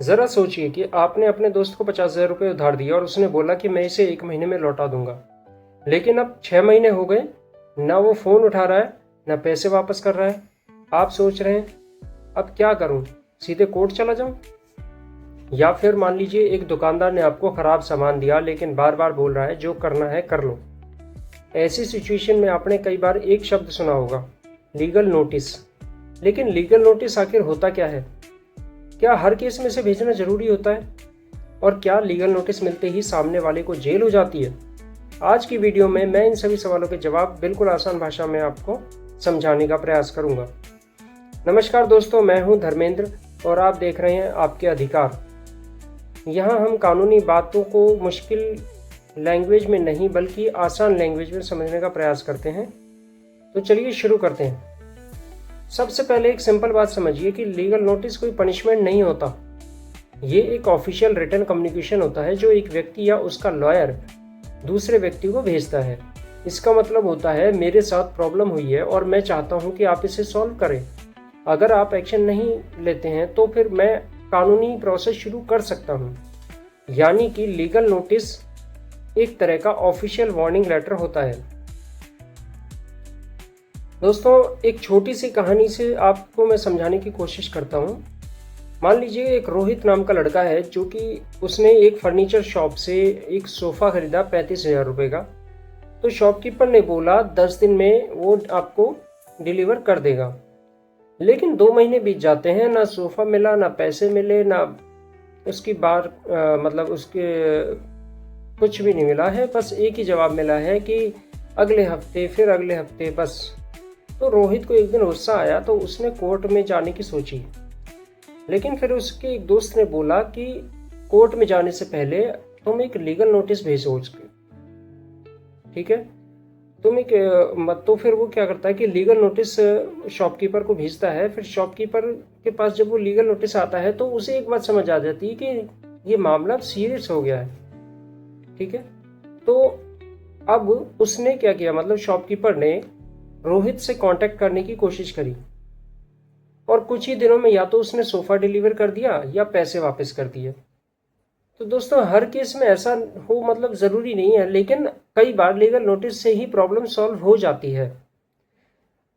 ज़रा सोचिए कि आपने अपने दोस्त को 50,000 रुपये उधार दिया और उसने बोला कि मैं इसे 1 महीने में लौटा दूंगा। लेकिन अब 6 महीने हो गए, ना वो फ़ोन उठा रहा है, ना पैसे वापस कर रहा है। आप सोच रहे हैं, अब क्या करूं? सीधे कोर्ट चला जाऊं? या फिर मान लीजिए एक दुकानदार ने आपको ख़राब सामान दिया लेकिन बार बार बोल रहा है जो करना है कर लो। ऐसी सिचुएशन में आपने कई बार एक शब्द सुना होगा, लीगल नोटिस। लेकिन लीगल नोटिस आखिर होता क्या है? क्या हर केस में से भेजना ज़रूरी होता है? और क्या लीगल नोटिस मिलते ही सामने वाले को जेल हो जाती है? आज की वीडियो में मैं इन सभी सवालों के जवाब बिल्कुल आसान भाषा में आपको समझाने का प्रयास करूंगा। नमस्कार दोस्तों, मैं हूं धर्मेंद्र और आप देख रहे हैं आपके अधिकार। यहाँ हम कानूनी बातों को मुश्किल लैंग्वेज में नहीं बल्कि आसान लैंग्वेज में समझने का प्रयास करते हैं। तो चलिए शुरू करते हैं। सबसे पहले एक सिंपल बात समझिए कि लीगल नोटिस कोई पनिशमेंट नहीं होता। ये एक ऑफिशियल रिटन कम्युनिकेशन होता है जो एक व्यक्ति या उसका लॉयर दूसरे व्यक्ति को भेजता है। इसका मतलब होता है, मेरे साथ प्रॉब्लम हुई है और मैं चाहता हूँ कि आप इसे सॉल्व करें। अगर आप एक्शन नहीं लेते हैं तो फिर मैं कानूनी प्रोसेस शुरू कर सकता हूँ। यानी कि लीगल नोटिस एक तरह का ऑफिशियल वार्निंग लेटर होता है। दोस्तों, एक छोटी सी कहानी से आपको मैं समझाने की कोशिश करता हूँ। मान लीजिए एक रोहित नाम का लड़का है जो कि उसने एक फर्नीचर शॉप से एक सोफ़ा खरीदा 35,000 रुपये का। तो शॉपकीपर ने बोला 10 दिन में वो आपको डिलीवर कर देगा। लेकिन 2 महीने बीत जाते हैं, ना सोफ़ा मिला, ना पैसे मिले, ना उसकी मतलब उसके कुछ भी नहीं मिला है। बस एक ही जवाब मिला है कि अगले हफ्ते, फिर अगले हफ्ते, बस। तो रोहित को एक दिन गुस्सा आया तो उसने कोर्ट में जाने की सोची। लेकिन फिर उसके एक दोस्त ने बोला कि कोर्ट में जाने से पहले तुम एक लीगल नोटिस भेजो उसके, ठीक है? तुम एक तो फिर वो क्या करता है कि लीगल नोटिस शॉपकीपर को भेजता है। फिर शॉपकीपर के पास जब वो लीगल नोटिस आता है तो उसे एक बात समझ आ जाती है कि ये मामला सीरियस हो गया है, ठीक है? तो अब उसने क्या किया, मतलब शॉपकीपर ने रोहित से कांटेक्ट करने की कोशिश करी और कुछ ही दिनों में या तो उसने सोफ़ा डिलीवर कर दिया या पैसे वापस कर दिए। तो दोस्तों, हर केस में ऐसा हो मतलब ज़रूरी नहीं है, लेकिन कई बार लीगल नोटिस से ही प्रॉब्लम सॉल्व हो जाती है।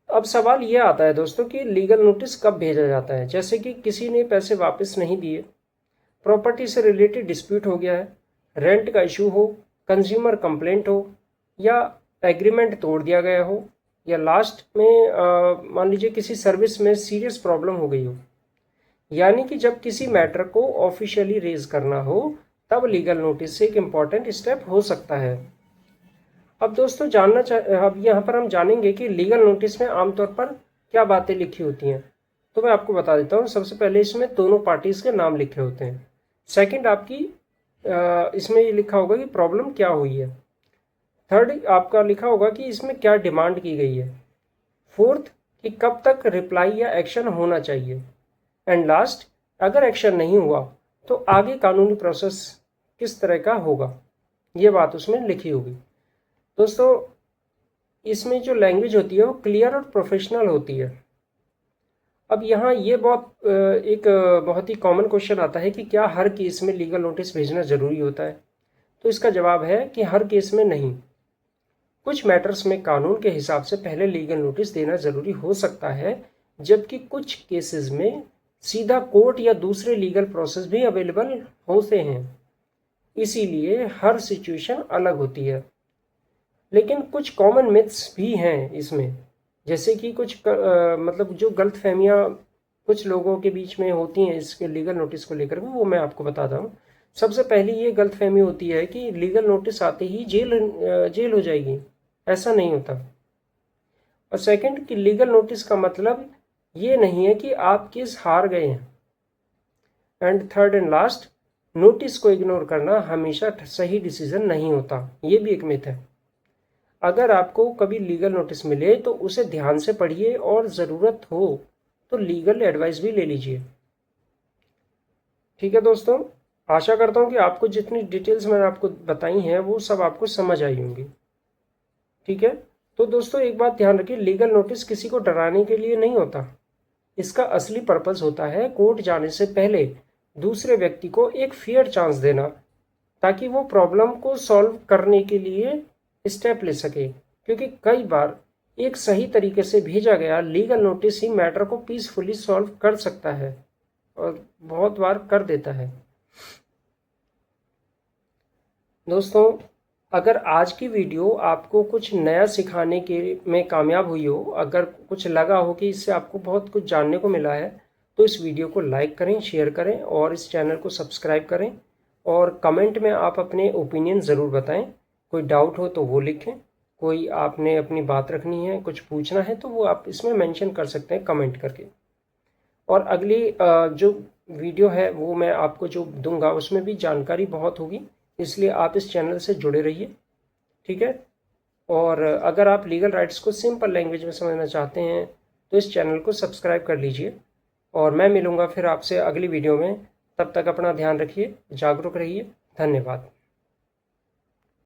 अब सवाल ये आता है दोस्तों कि लीगल नोटिस कब भेजा जाता है? जैसे कि किसी ने पैसे वापस नहीं दिए, प्रॉपर्टी से रिलेटेड डिस्प्यूट हो गया है, रेंट का इशू हो, कंज्यूमर कंप्लेंट हो, या एग्रीमेंट तोड़ दिया गया हो, या लास्ट में मान लीजिए किसी सर्विस में सीरियस प्रॉब्लम हो गई हो। यानी कि जब किसी मैटर को ऑफिशियली रेज करना हो तब लीगल नोटिस से एक इम्पॉर्टेंट स्टेप हो सकता है। अब दोस्तों, अब यहाँ पर हम जानेंगे कि लीगल नोटिस में आमतौर पर क्या बातें लिखी होती हैं। तो मैं आपको बता देता हूँ। सबसे पहले इसमें दोनों पार्टीज के नाम लिखे होते हैं। सेकंड, आपकी इसमें ये लिखा होगा कि प्रॉब्लम क्या हुई है। थर्ड, आपका लिखा होगा कि इसमें क्या डिमांड की गई है। फोर्थ, कि कब तक रिप्लाई या एक्शन होना चाहिए। एंड लास्ट, अगर एक्शन नहीं हुआ तो आगे कानूनी प्रोसेस किस तरह का होगा, ये बात उसमें लिखी होगी। दोस्तों, इसमें जो लैंग्वेज होती है वो क्लियर और प्रोफेशनल होती है। अब यहाँ ये बहुत ही कॉमन क्वेश्चन आता है कि क्या हर केस में लीगल नोटिस भेजना ज़रूरी होता है? तो इसका जवाब है कि हर केस में नहीं। कुछ मैटर्स में कानून के हिसाब से पहले लीगल नोटिस देना ज़रूरी हो सकता है, जबकि कुछ केसेस में सीधा कोर्ट या दूसरे लीगल प्रोसेस भी अवेलेबल होते हैं। इसीलिए हर सिचुएशन अलग होती है। लेकिन कुछ कॉमन मिथ्स भी हैं इसमें, जैसे कि मतलब जो गलतफहमियां कुछ लोगों के बीच में होती हैं इसके लीगल नोटिस को लेकर, वो मैं आपको बताता हूँ। सबसे पहली ये गलतफहमी होती है कि लीगल नोटिस आते ही जेल हो जाएगी। ऐसा नहीं होता। और सेकंड, कि लीगल नोटिस का मतलब ये नहीं है कि आप केस हार गए हैं। And third and last, notice को इग्नोर करना हमेशा सही डिसीजन नहीं होता। ये भी एक मिथ है। अगर आपको कभी लीगल नोटिस मिले तो उसे ध्यान से पढ़िए और ज़रूरत हो तो लीगल एडवाइस भी ले लीजिए। ठीक है दोस्तों, आशा करता हूँ कि आपको जितनी डिटेल्स मैंने आपको बताई हैं वो सब आपको समझ आई होंगी। ठीक है, तो दोस्तों एक बात ध्यान रखिए, लीगल नोटिस किसी को डराने के लिए नहीं होता। इसका असली पर्पस होता है कोर्ट जाने से पहले दूसरे व्यक्ति को एक फेयर चांस देना, ताकि वो प्रॉब्लम को सॉल्व करने के लिए स्टेप ले सके। क्योंकि कई बार एक सही तरीके से भेजा गया लीगल नोटिस ही मैटर को पीसफुली सॉल्व कर सकता है, और बहुत बार कर देता है। दोस्तों, अगर आज की वीडियो आपको कुछ नया सिखाने के में कामयाब हुई हो, अगर कुछ लगा हो कि इससे आपको बहुत कुछ जानने को मिला है, तो इस वीडियो को लाइक करें, शेयर करें और इस चैनल को सब्सक्राइब करें। और कमेंट में आप अपने ओपिनियन ज़रूर बताएं। कोई डाउट हो तो वो लिखें, कोई आपने अपनी बात रखनी है, कुछ पूछना है, तो वो आप इसमें मेंशन कर सकते हैं कमेंट करके। और अगली जो वीडियो है वो मैं आपको जो दूंगा उसमें भी जानकारी बहुत होगी, इसलिए आप इस चैनल से जुड़े रहिए, ठीक है। और अगर आप लीगल राइट्स को सिंपल लैंग्वेज में समझना चाहते हैं तो इस चैनल को सब्सक्राइब कर लीजिए। और मैं मिलूँगा फिर आपसे अगली वीडियो में। तब तक अपना ध्यान रखिए, जागरूक रहिए। धन्यवाद।